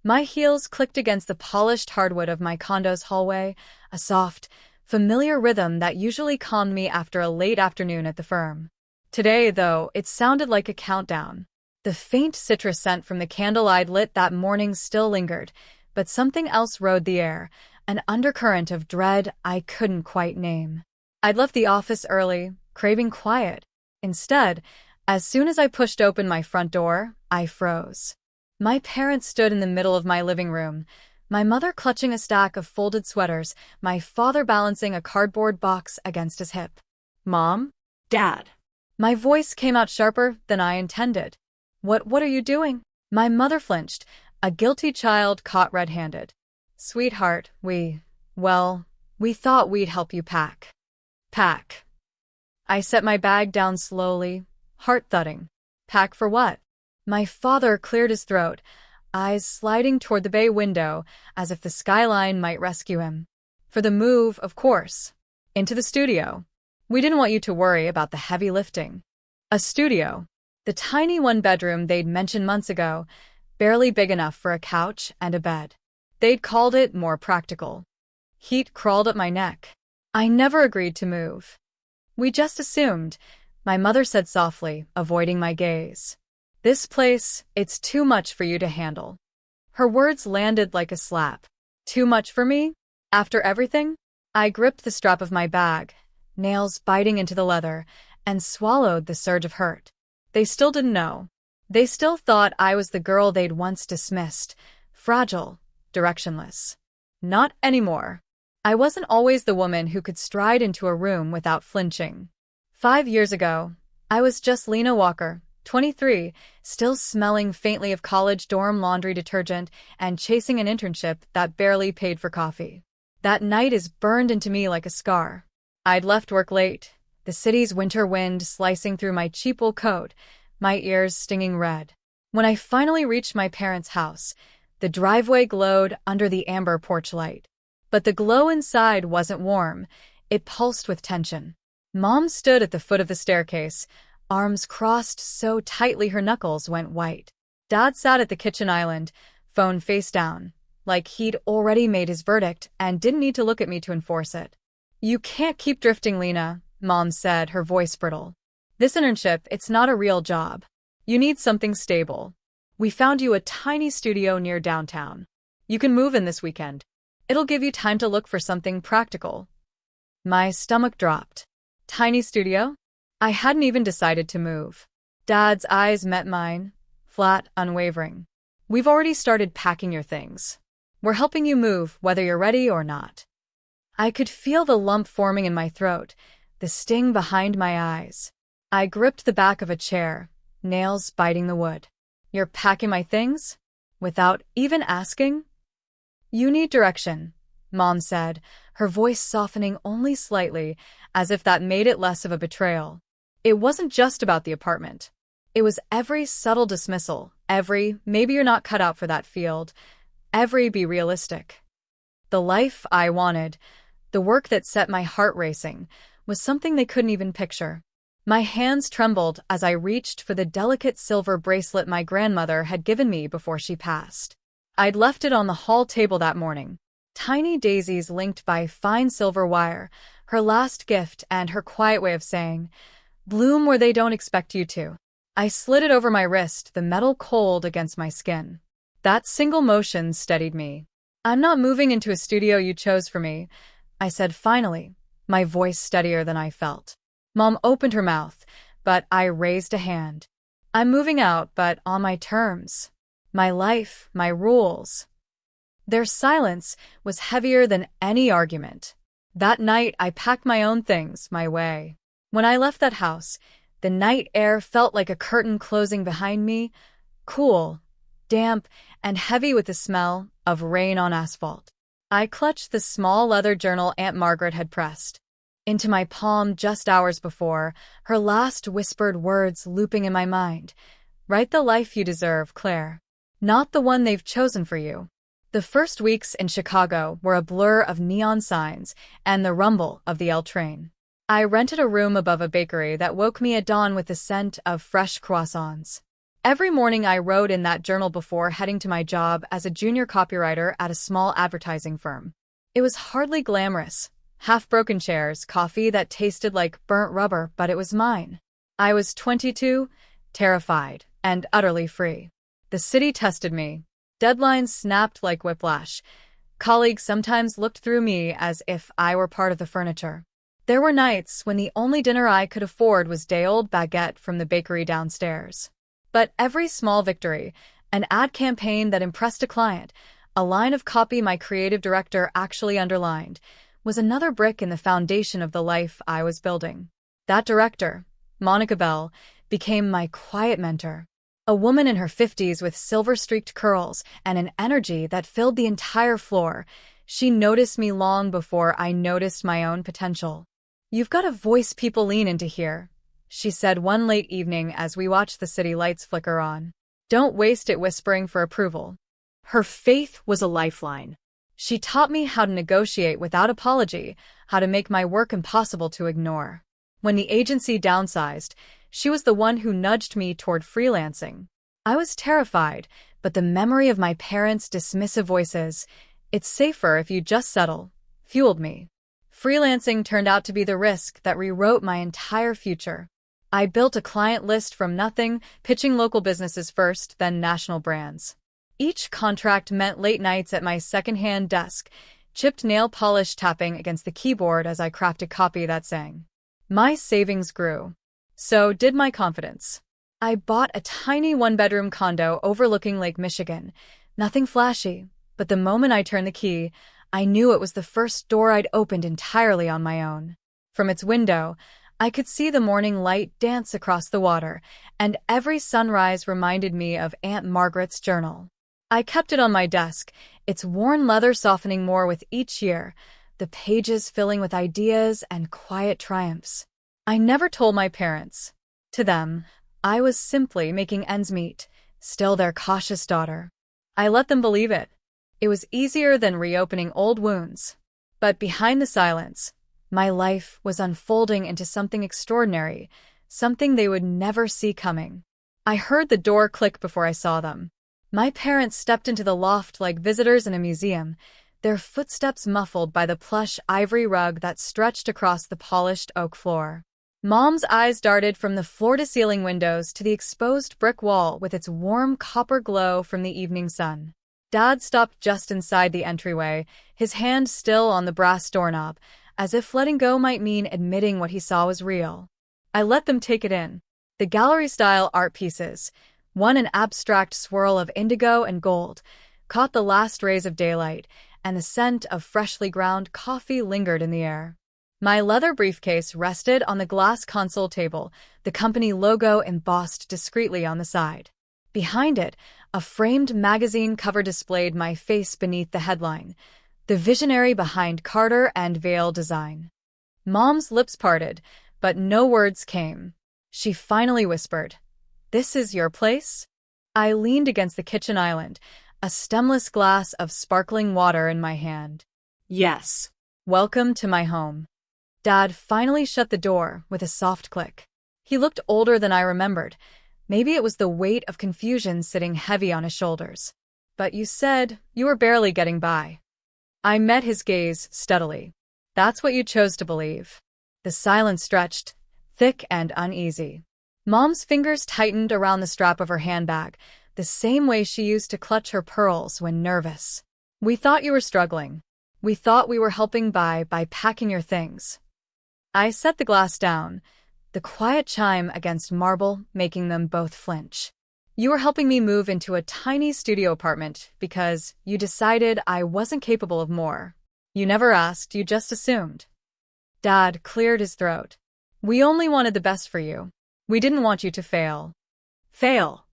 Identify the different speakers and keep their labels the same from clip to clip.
Speaker 1: My heels clicked against the polished hardwood of my condo's hallway, a soft, familiar rhythm that usually calmed me after a late afternoon at the firm. Today, though, it sounded like a countdown. The faint citrus scent from the candle I'd lit that morning still lingered, but something else rode the air, an undercurrent of dread I couldn't quite name. I'd left the office early, craving quiet. Instead, as soon as I pushed open my front door, I froze. My parents stood in the middle of my living room, my mother clutching a stack of folded sweaters, my father balancing a cardboard box against his hip. "Mom? Dad?" My voice came out sharper than I intended. What are you doing?" My mother flinched, a guilty child caught red-handed. "Sweetheart, we thought we'd help you pack." "Pack?" I set my bag down slowly, heart thudding. "Pack for what?" My father cleared his throat, eyes sliding toward the bay window as if the skyline might rescue him. "For the move, of course. Into the studio. We didn't want you to worry about the heavy lifting." A studio. The tiny one-bedroom they'd mentioned months ago, barely big enough for a couch and a bed. They'd called it more practical. Heat crawled up my neck. "I never agreed to move. We just assumed," my mother said softly, avoiding my gaze. "This place, it's too much for you to handle." Her words landed like a slap. Too much for me? After everything? I gripped the strap of my bag, nails biting into the leather, and swallowed the surge of hurt. They still didn't know. They still thought I was the girl they'd once dismissed, fragile, directionless. Not anymore. I wasn't always the woman who could stride into a room without flinching. 5 years ago, I was just Lena Walker, 23, still smelling faintly of college dorm laundry detergent and chasing an internship that barely paid for coffee. That night is burned into me like a scar. I'd left work late, the city's winter wind slicing through my cheap wool coat, my ears stinging red. When I finally reached my parents' house, the driveway glowed under the amber porch light. But the glow inside wasn't warm, it pulsed with tension. Mom stood at the foot of the staircase, arms crossed so tightly her knuckles went white. Dad sat at the kitchen island, phone face down, like he'd already made his verdict and didn't need to look at me to enforce it. "You can't keep drifting, Lena," Mom said, her voice brittle. "This internship, it's not a real job. You need something stable. We found you a tiny studio near downtown. You can move in this weekend. It'll give you time to look for something practical." My stomach dropped. Tiny studio? I hadn't even decided to move. Dad's eyes met mine, flat, unwavering. "We've already started packing your things. We're helping you move, whether you're ready or not." I could feel the lump forming in my throat, the sting behind my eyes. I gripped the back of a chair, nails biting the wood. "You're packing my things? Without even asking?" "You need direction," Mom said, her voice softening only slightly, as if that made it less of a betrayal. It wasn't just about the apartment. It was every subtle dismissal, every "maybe you're not cut out for that field," every "be realistic." The life I wanted, the work that set my heart racing, was something they couldn't even picture. My hands trembled as I reached for the delicate silver bracelet my grandmother had given me before she passed. I'd left it on the hall table that morning. Tiny daisies linked by fine silver wire, her last gift and her quiet way of saying, "Bloom where they don't expect you to." I slid it over my wrist, the metal cold against my skin. That single motion steadied me. "I'm not moving into a studio you chose for me," I said finally, my voice steadier than I felt. Mom opened her mouth, but I raised a hand. "I'm moving out, but on my terms. My life, my rules." Their silence was heavier than any argument. That night, I packed my own things my way. When I left that house, the night air felt like a curtain closing behind me, cool, damp, and heavy with the smell of rain on asphalt. I clutched the small leather journal Aunt Margaret had pressed into my palm just hours before, her last whispered words looping in my mind. "Write the life you deserve, Claire. Not the one they've chosen for you." The first weeks in Chicago were a blur of neon signs and the rumble of the L train. I rented a room above a bakery that woke me at dawn with the scent of fresh croissants. Every morning I wrote in that journal before heading to my job as a junior copywriter at a small advertising firm. It was hardly glamorous. Half-broken chairs, coffee that tasted like burnt rubber, but it was mine. I was 22, terrified, and utterly free. The city tested me. Deadlines snapped like whiplash. Colleagues sometimes looked through me as if I were part of the furniture. There were nights when the only dinner I could afford was day-old baguette from the bakery downstairs. But every small victory, an ad campaign that impressed a client, a line of copy my creative director actually underlined, was another brick in the foundation of the life I was building. That director, Monica Bell, became my quiet mentor. A woman in her 50s with silver-streaked curls and an energy that filled the entire floor. She noticed me long before I noticed my own potential. "You've got a voice people lean into here," she said one late evening as we watched the city lights flicker on. "Don't waste it whispering for approval." Her faith was a lifeline. She taught me how to negotiate without apology, how to make my work impossible to ignore. When the agency downsized, she was the one who nudged me toward freelancing. I was terrified, but the memory of my parents' dismissive voices, "It's safer if you just settle," fueled me. Freelancing turned out to be the risk that rewrote my entire future. I built a client list from nothing, pitching local businesses first, then national brands. Each contract meant late nights at my second-hand desk, chipped nail polish tapping against the keyboard as I crafted copy that sang. My savings grew. So did my confidence. I bought a tiny one-bedroom condo overlooking Lake Michigan. Nothing flashy, but the moment I turned the key, I knew it was the first door I'd opened entirely on my own. From its window, I could see the morning light dance across the water, and every sunrise reminded me of Aunt Margaret's journal. I kept it on my desk, its worn leather softening more with each year, the pages filling with ideas and quiet triumphs. I never told my parents. To them, I was simply making ends meet, still their cautious daughter. I let them believe it. It was easier than reopening old wounds. But behind the silence, my life was unfolding into something extraordinary, something they would never see coming. I heard the door click before I saw them. My parents stepped into the loft like visitors in a museum, their footsteps muffled by the plush ivory rug that stretched across the polished oak floor. Mom's eyes darted from the floor-to-ceiling windows to the exposed brick wall with its warm copper glow from the evening sun. Dad stopped just inside the entryway, his hand still on the brass doorknob, as if letting go might mean admitting what he saw was real. I let them take it in. The gallery-style art pieces, one an abstract swirl of indigo and gold, caught the last rays of daylight, and the scent of freshly ground coffee lingered in the air. My leather briefcase rested on the glass console table, the company logo embossed discreetly on the side. Behind it, a framed magazine cover displayed my face beneath the headline, "The Visionary Behind Carter and Vale Design." Mom's lips parted, but no words came. She finally whispered, "This is your place?" I leaned against the kitchen island, a stemless glass of sparkling water in my hand. "Yes. Welcome to my home." Dad finally shut the door with a soft click. He looked older than I remembered. Maybe it was the weight of confusion sitting heavy on his shoulders. "But you said you were barely getting by." I met his gaze steadily. "That's what you chose to believe." The silence stretched, thick and uneasy. Mom's fingers tightened around the strap of her handbag, the same way she used to clutch her pearls when nervous. "We thought you were struggling. We thought we were helping by packing your things." I set the glass down, the quiet chime against marble making them both flinch. "You were helping me move into a tiny studio apartment because you decided I wasn't capable of more. You never asked, you just assumed." Dad cleared his throat. "We only wanted the best for you. We didn't want you to fail." "Fail?"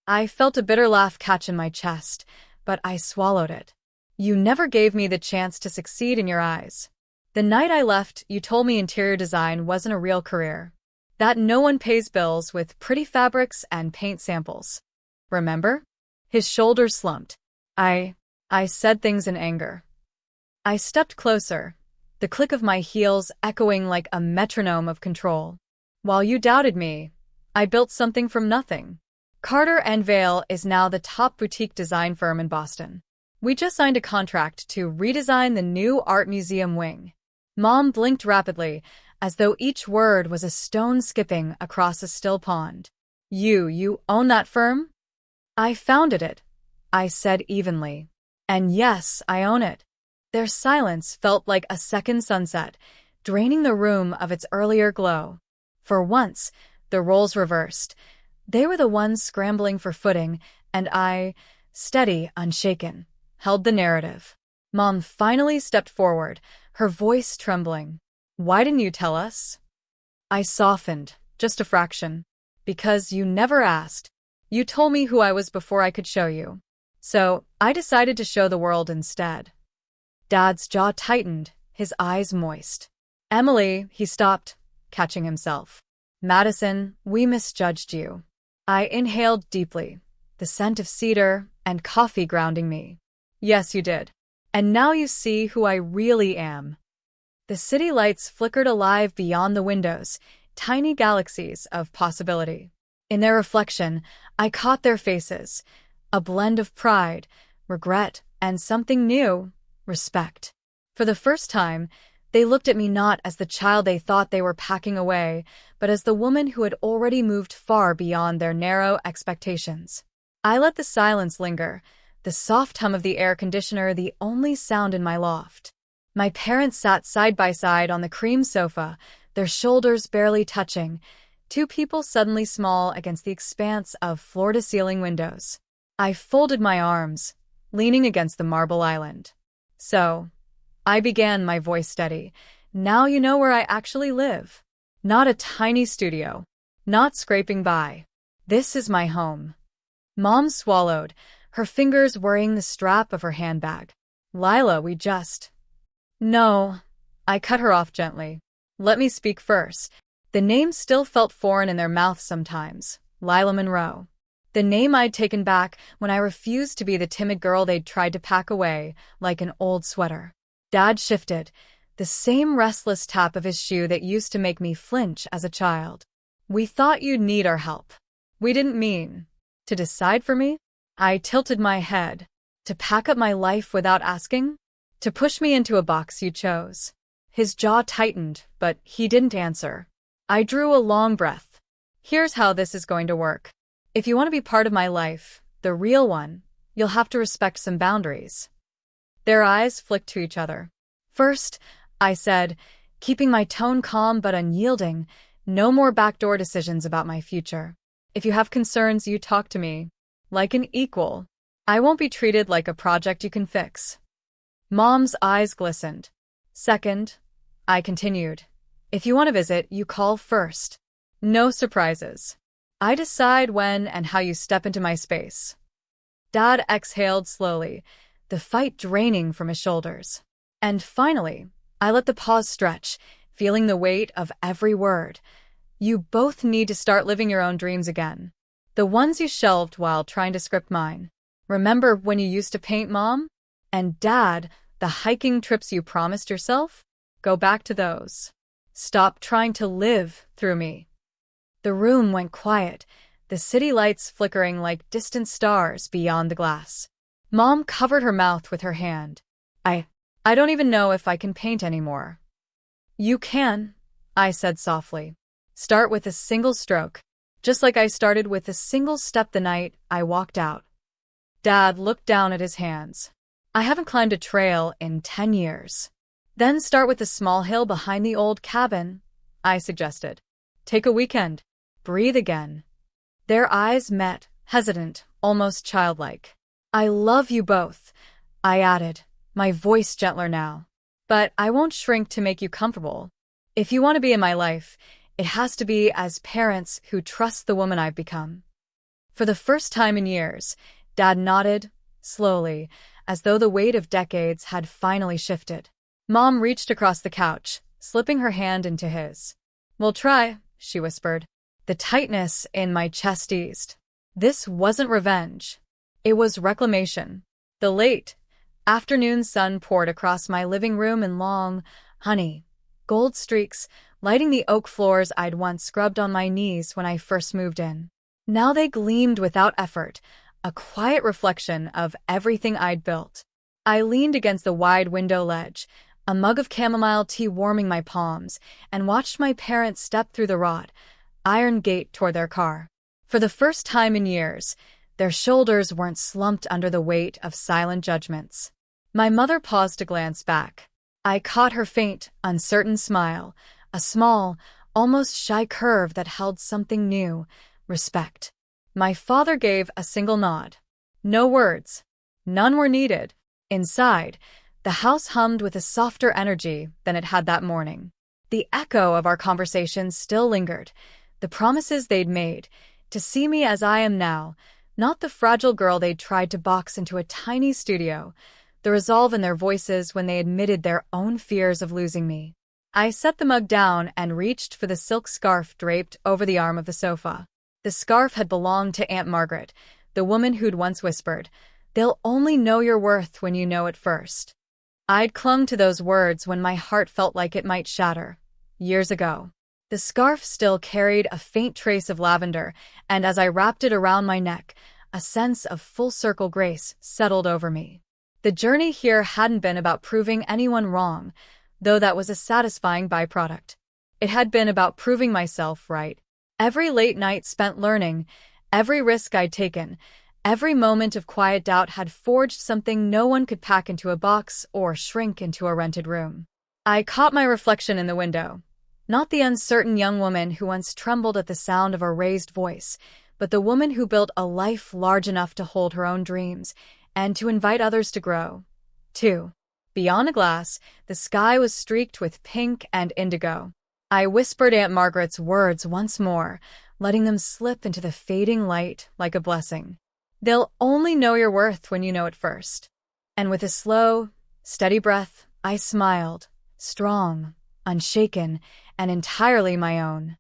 Speaker 1: I felt a bitter laugh catch in my chest, but I swallowed it. "You never gave me the chance to succeed in your eyes. The night I left, you told me interior design wasn't a real career. That no one pays bills with pretty fabrics and paint samples. Remember?" His shoulders slumped. I said things in anger. I stepped closer, the click of my heels echoing like a metronome of control. "While you doubted me, I built something from nothing. Carter and Vale is now the top boutique design firm in Boston. We just signed a contract to redesign the new art museum wing. Mom blinked rapidly, as though each word was a stone skipping across a still pond. You own that firm? I founded it, I said evenly. And yes, I own it. Their silence felt like a second sunset, draining the room of its earlier glow. For once, the roles reversed. They were the ones scrambling for footing, and I, steady, unshaken, held the narrative. Mom finally stepped forward, her voice trembling. Why didn't you tell us? I softened, just a fraction. Because you never asked. You told me who I was before I could show you. So, I decided to show the world instead. Dad's jaw tightened, his eyes moist. Emily, he stopped, catching himself. Madison, we misjudged you. I inhaled deeply, the scent of cedar and coffee grounding me. Yes, you did. And now you see who I really am. The city lights flickered alive beyond the windows, tiny galaxies of possibility. In their reflection, I caught their faces, a blend of pride, regret, and something new, respect. For the first time, they looked at me not as the child they thought they were packing away, but as the woman who had already moved far beyond their narrow expectations. I let the silence linger, the soft hum of the air conditioner the only sound in my loft. My parents sat side by side on the cream sofa, their shoulders barely touching, two people suddenly small against the expanse of floor-to-ceiling windows. I folded my arms, leaning against the marble island. So, I began, my voice steady. Now you know where I actually live. Not a tiny studio. Not scraping by. This is my home. Mom swallowed, her fingers worrying the strap of her handbag. Lila, we just... No. I cut her off gently. Let me speak first. The name still felt foreign in their mouths sometimes. Lila Monroe. The name I'd taken back when I refused to be the timid girl they'd tried to pack away, like an old sweater. Dad shifted, the same restless tap of his shoe that used to make me flinch as a child. We thought you'd need our help. We didn't mean to decide for me. I tilted my head. To pack up my life without asking? To push me into a box you chose. His jaw tightened, but he didn't answer. I drew a long breath. Here's how this is going to work. If you want to be part of my life, the real one, you'll have to respect some boundaries. Their eyes flicked to each other. First, I said, keeping my tone calm but unyielding, no more backdoor decisions about my future. If you have concerns, you talk to me. Like an equal. I won't be treated like a project you can fix. Mom's eyes glistened. Second, I continued, if you want to visit, you call first. No surprises. I decide when and how you step into my space. Dad exhaled slowly, the fight draining from his shoulders. And finally, I let the pause stretch, feeling the weight of every word. You both need to start living your own dreams again. The ones you shelved while trying to script mine. Remember when you used to paint, Mom? And Dad, the hiking trips you promised yourself? Go back to those. Stop trying to live through me. The room went quiet, the city lights flickering like distant stars beyond the glass. Mom covered her mouth with her hand. I don't even know if I can paint anymore. You can, I said softly. Start with a single stroke, just like I started with a single step the night I walked out. Dad looked down at his hands. I haven't climbed a trail in 10 years. Then start with the small hill behind the old cabin, I suggested. Take a weekend. Breathe again. Their eyes met, hesitant, almost childlike. I love you both, I added, my voice gentler now. But I won't shrink to make you comfortable. If you want to be in my life, it has to be as parents who trust the woman I've become. For the first time in years, Dad nodded, slowly, as though the weight of decades had finally shifted. Mom reached across the couch, slipping her hand into his. We'll try, she whispered. The tightness in my chest eased. This wasn't revenge. It was reclamation. The late afternoon sun poured across my living room in long, honey, gold streaks, lighting the oak floors I'd once scrubbed on my knees when I first moved in. Now they gleamed without effort, a quiet reflection of everything I'd built. I leaned against the wide window ledge, a mug of chamomile tea warming my palms, and watched my parents step through the wrought iron gate toward their car. For the first time in years, their shoulders weren't slumped under the weight of silent judgments. My mother paused to glance back. I caught her faint, uncertain smile, a small, almost shy curve that held something new: respect. My father gave a single nod. No words. None were needed. Inside, the house hummed with a softer energy than it had that morning. The echo of our conversations still lingered, the promises they'd made, to see me as I am now, not the fragile girl they'd tried to box into a tiny studio, the resolve in their voices when they admitted their own fears of losing me. I set the mug down and reached for the silk scarf draped over the arm of the sofa. The scarf had belonged to Aunt Margaret, the woman who'd once whispered, "They'll only know your worth when you know it first." I'd clung to those words when my heart felt like it might shatter, years ago. The scarf still carried a faint trace of lavender, and as I wrapped it around my neck, a sense of full-circle grace settled over me. The journey here hadn't been about proving anyone wrong, though that was a satisfying byproduct. It had been about proving myself right. Every late night spent learning, every risk I'd taken, every moment of quiet doubt had forged something no one could pack into a box or shrink into a rented room. I caught my reflection in the window. Not the uncertain young woman who once trembled at the sound of a raised voice, but the woman who built a life large enough to hold her own dreams and to invite others to grow, too. Beyond the glass, the sky was streaked with pink and indigo. I whispered Aunt Margaret's words once more, letting them slip into the fading light like a blessing. "They'll only know your worth when you know it first." And with a slow, steady breath, I smiled, strong, unshaken, and entirely my own.